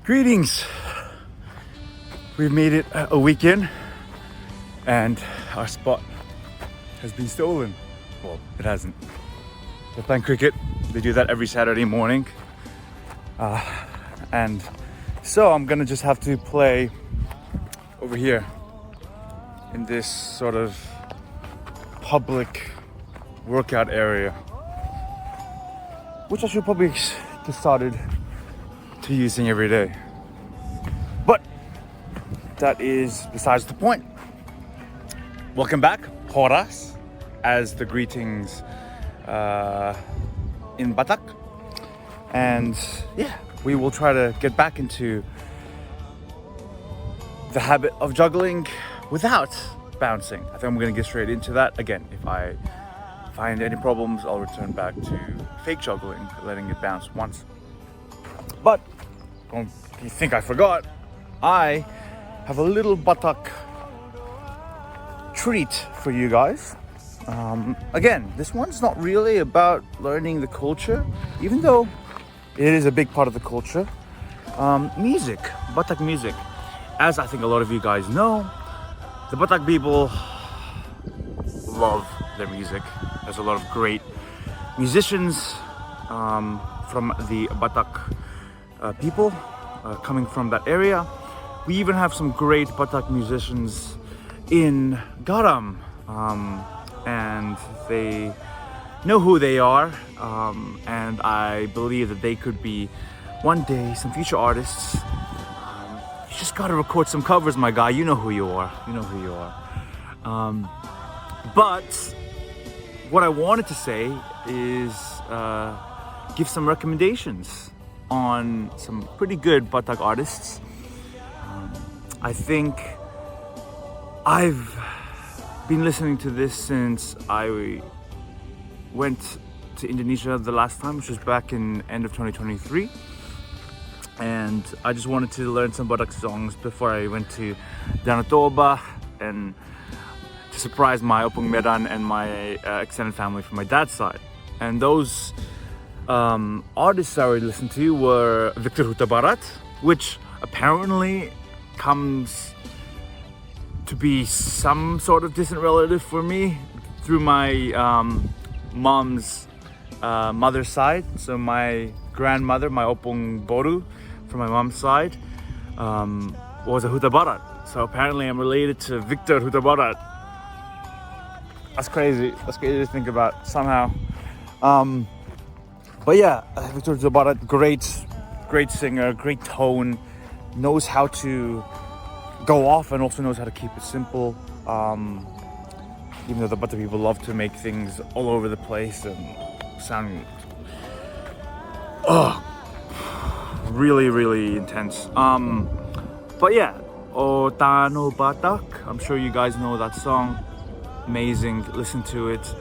Greetings! We've made it a weekend and our spot has been stolen. Well, it hasn't. We're playing cricket. They do that every Saturday morning. And so I'm gonna just have to play over here in this sort of public workout area, which I should probably get started to using every day. But that is besides the point. Welcome back, horas, as the greetings in Batak. And yeah, we will try to get back into the habit of juggling without bouncing. I think I'm gonna get straight into that. Again, if I find any problems, I'll return back to fake juggling, letting it bounce once. But don't you think I forgot, I have a little Batak treat for you guys. Again, this one's not really about learning the culture, even though it is a big part of the culture. Music, Batak music. As I think a lot of you guys know, the Batak people love their music. There's a lot of great musicians from the Batak people coming from that area. We even have some great Batak musicians in Garam, and they know who they are, and I believe that they could be one day some future artists. You just gotta record some covers, my guy. You know who you are. You know who you are. But what I wanted to say is give some recommendations on some pretty good Batak artists. I think I've been listening to this since I went to Indonesia the last time, which was back in end of 2023. And I just wanted to learn some Batak songs before I went to Danau Toba and to surprise my Opung Medan and my extended family from my dad's side. And those artists I would listen to were Victor Huta Barat, which apparently comes to be some sort of distant relative for me through my mom's mother's side. So my grandmother, my Opung Boru from my mom's side, was a Huta Barat. So apparently I'm related to Victor Huta Barat. That's crazy. That's crazy to think about somehow. But yeah, Victor Huta Barat, great singer, great tone, knows how to go off and also knows how to keep it simple. Even though the Batak people love to make things all over the place and sound really, really intense. But yeah, O Tano Batak, I'm sure you guys know that song. Amazing, listen to it.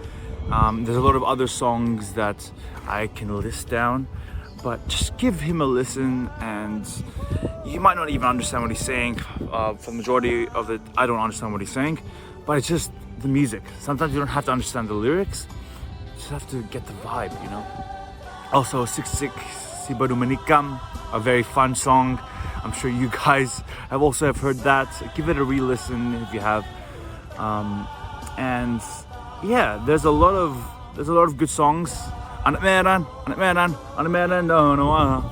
There's a lot of other songs that I can list down, but just give him a listen and you might not even understand what he's saying. For the majority of it, I don't understand what he's saying, but it's just the music. Sometimes you don't have to understand the lyrics, you just have to get the vibe, you know? Also, Siksik Si Baru Menikam, a very fun song. I'm sure you guys have also heard that. Give it a re-listen if you have. And yeah, there's a lot of good songs. Anak Medan, no.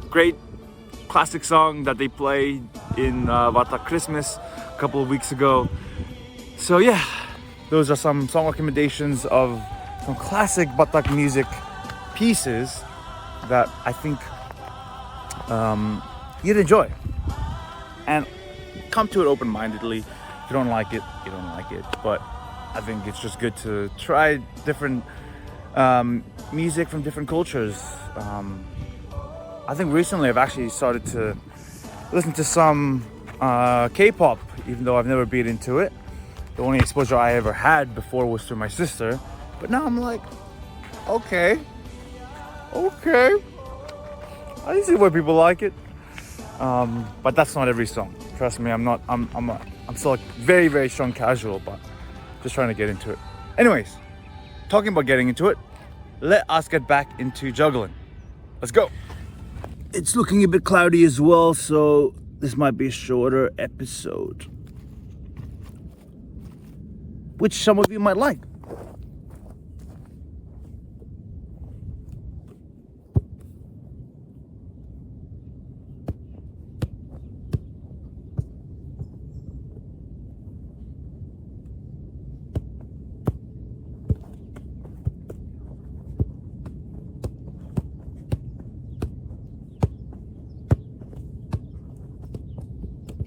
Great classic song that they played in Batak Christmas a couple of weeks ago. So yeah, those are some song recommendations of some classic Batak music pieces that I think you'd enjoy. And come to it open-mindedly. If you don't like it, you don't like it. But I think it's just good to try different music from different cultures. I think recently I've actually started to listen to some K-pop, even though I've never been into it. The only exposure I ever had before was through my sister. But now I'm like, okay. I see why people like it. But that's not every song. Trust me, I'm still like very, very strong casual, but just trying to get into it. Anyways, talking about getting into it, let us get back into juggling. Let's go. It's looking a bit cloudy as well, so this might be a shorter episode, which some of you might like.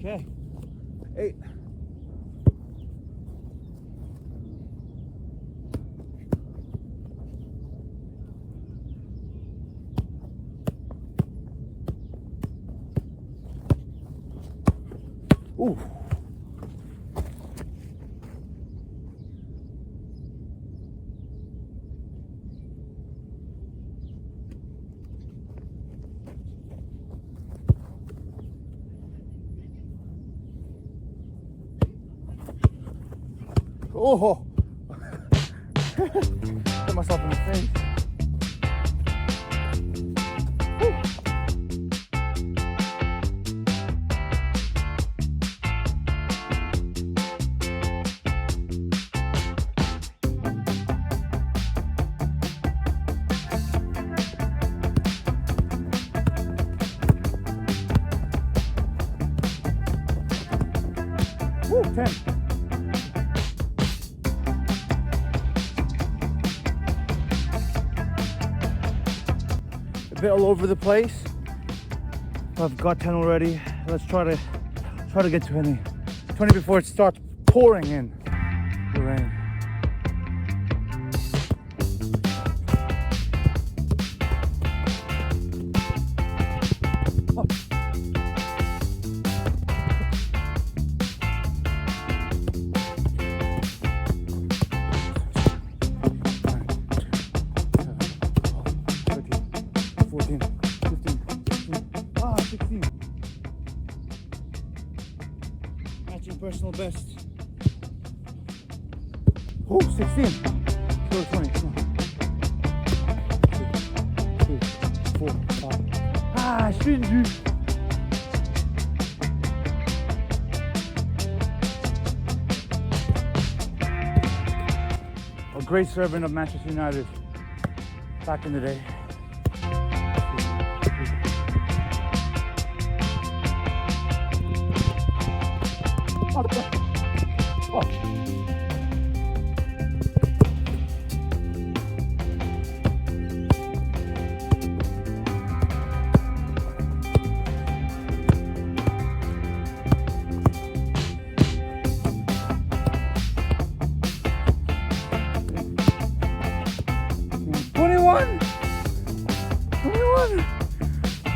Okay, Aight. Ooh. Oh! Hit myself in the face. Woo. Woo, 10. A bit all over the place. I've got 10 already. Let's try to get to 20 before it starts pouring in the rain. Oh. Personal best. Oh, 16. Go 20. Come on. 2, 3, 4, 5. Ah, je suis dû. A great servant of Manchester United back in the day. Oh.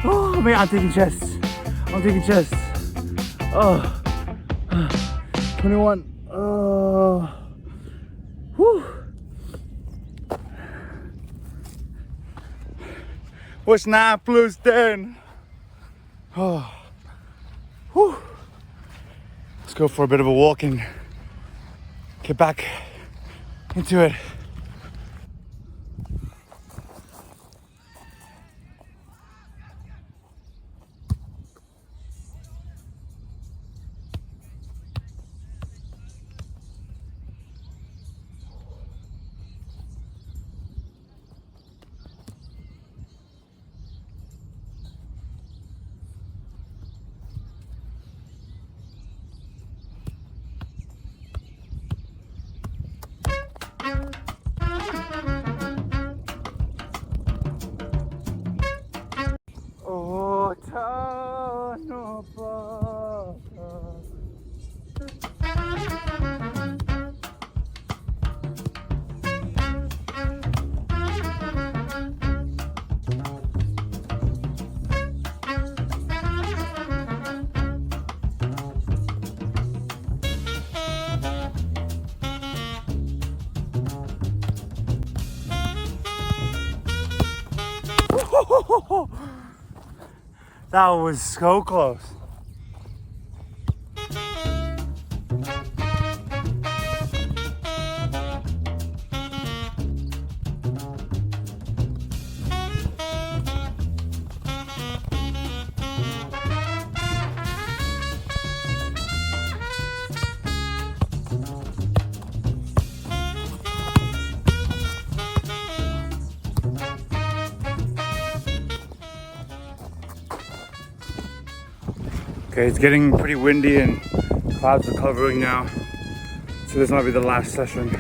Oh man, I'm taking chests. Oh. 21. Whew. What's 9 plus 10? Oh. Whew. Let's go for a bit of a walk and get back into it. That was so close. Okay, it's getting pretty windy and clouds are covering now. So this might be the last session.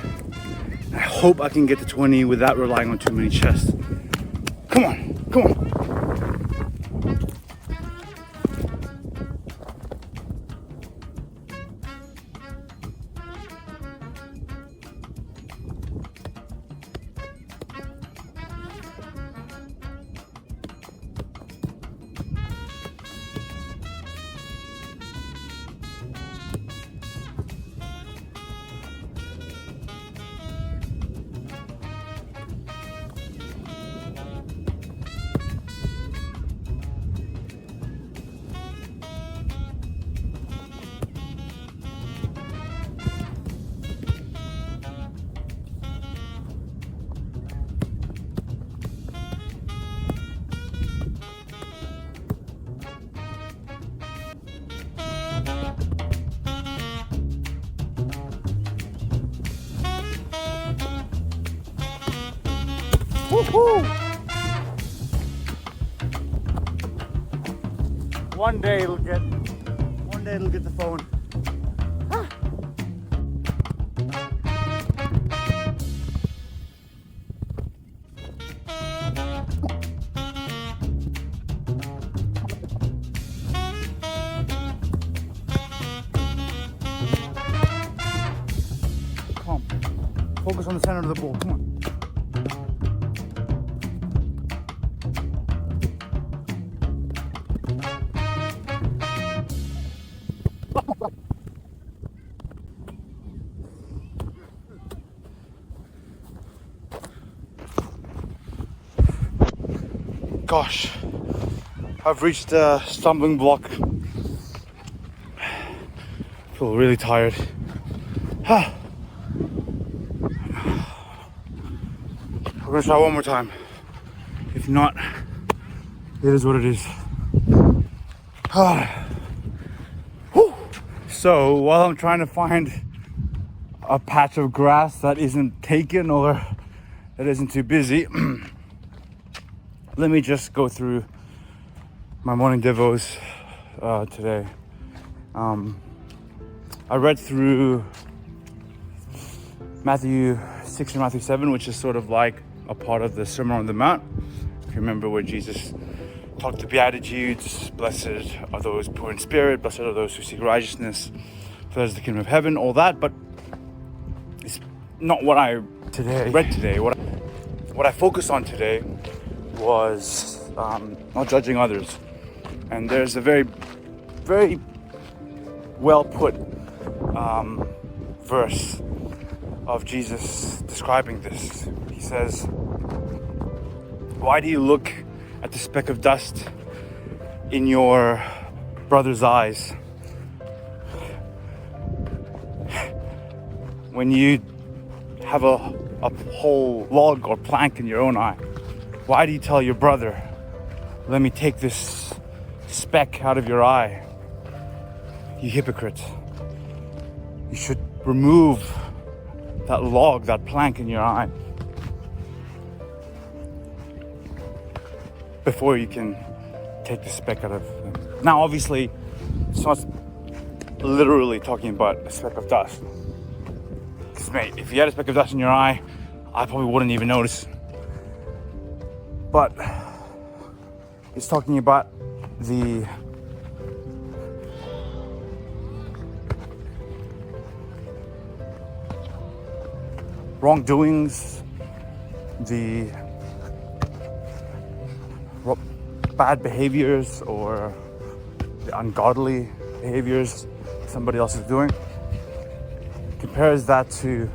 I hope I can get to 20 without relying on too many chests. Come on, come on. Woo-hoo! One day it'll get the phone. Ah. Come on. Focus on the center of the ball. Come on. Gosh, I've reached a stumbling block. I feel really tired. We're gonna try one more time. If not, it is what it is. So while I'm trying to find a patch of grass that isn't taken or that isn't too busy, let me just go through my morning devos today. I read through Matthew 6 and Matthew 7, which is sort of like a part of the Sermon on the Mount. If you remember where Jesus talked the Beatitudes, blessed are those poor in spirit, blessed are those who seek righteousness, for theirs is the kingdom of heaven, all that, but it's not what I read today. What I focused on today was not judging others. And there's a very, very well put verse of Jesus describing this. He says, "Why do you look at the speck of dust in your brother's eyes when you have a whole log or plank in your own eye? Why do you tell your brother, let me take this speck out of your eye? You hypocrite. You should remove that log, that plank in your eye before you can take the speck out of them." Now, obviously, it's not literally talking about a speck of dust. Because, mate, if you had a speck of dust in your eye, I probably wouldn't even notice. But it's talking about the wrongdoings, the bad behaviors or the ungodly behaviors somebody else is doing. Compares that to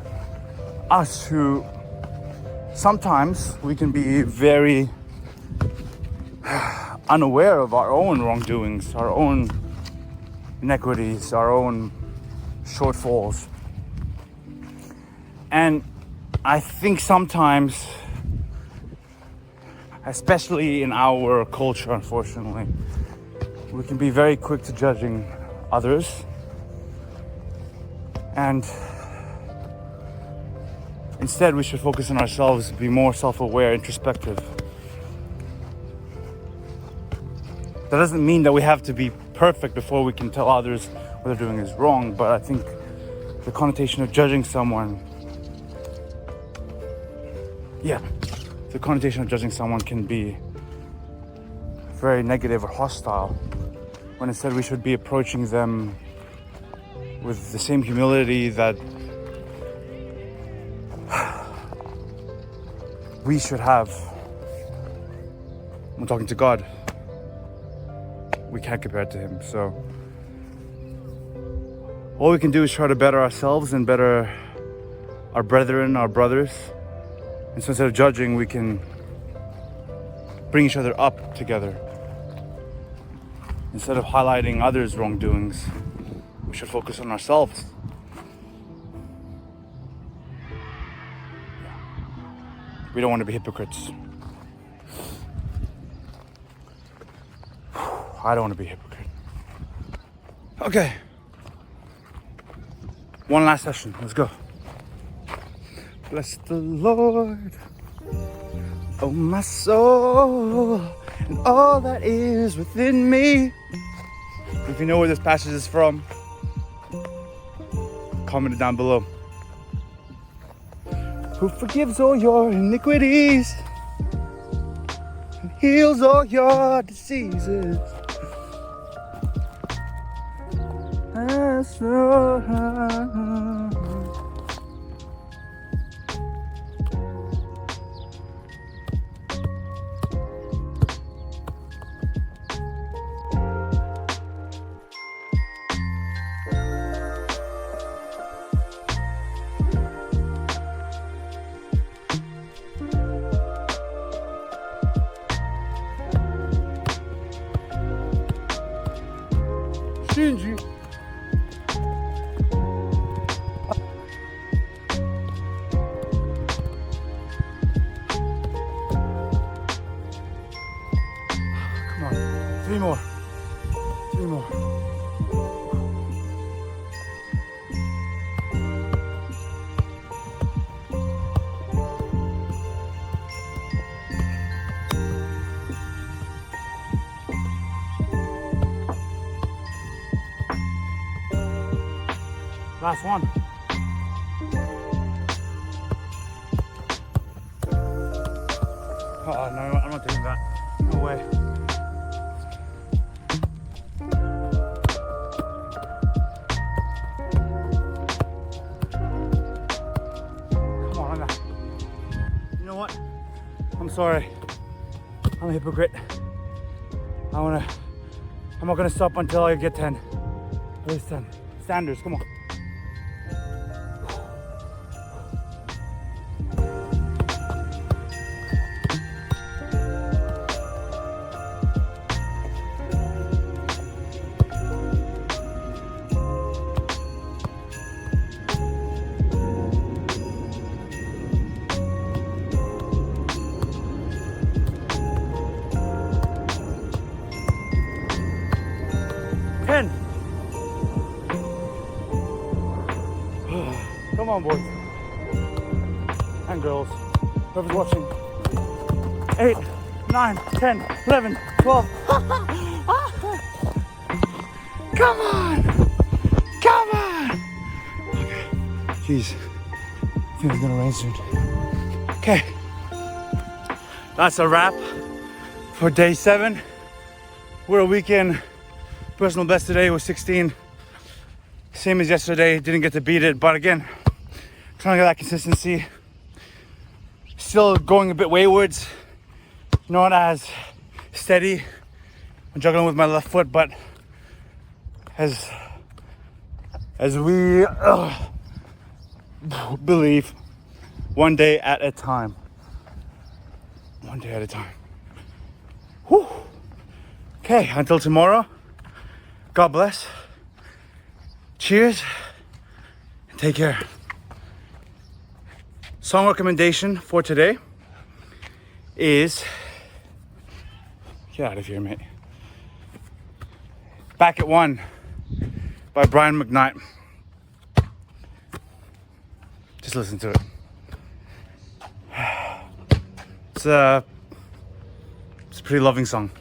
us, who sometimes we can be very unaware of our own wrongdoings, our own inequities, our own shortfalls. And I think sometimes, especially in our culture, unfortunately, we can be very quick to judging others. And instead, we should focus on ourselves, be more self-aware, introspective. That doesn't mean that we have to be perfect before we can tell others what they're doing is wrong, but I think the connotation of judging someone, can be very negative or hostile, when instead we should be approaching them with the same humility that we should have when talking to God. We can't compare it to him, so all we can do is try to better ourselves and better our brethren, our brothers. And so instead of judging, we can bring each other up together. Instead of highlighting others' wrongdoings, we should focus on ourselves. We don't want to be hypocrites. I don't want to be a hypocrite. Okay. One last session. Let's go. Bless the Lord, oh my soul, and all that is within me. If you know where this passage is from, comment it down below. Who forgives all your iniquities and heals all your diseases. That's Shinji. Come on, three more. Last one. Oh no, I'm not doing that. No way. Come on, you know what? I'm sorry. I'm a hypocrite. I'm not gonna stop until I get 10. At least 10. Standards, come on. Come on, boys and girls, whoever's watching. 8, 9, 10, 11, 12. Come on! Okay, jeez, I think it's gonna rain soon. Okay, that's a wrap for day 7. We're a weekend. Personal best today was 16. Same as yesterday, didn't get to beat it, but again, trying to get that consistency. Still going a bit waywards, not as steady. I'm juggling with my left foot, but as we believe, one day at a time. Whew. Okay, until tomorrow, God bless. Cheers, and take care. Song recommendation for today is, get out of here, mate. Back at One by Brian McKnight. Just listen to it. It's a pretty loving song.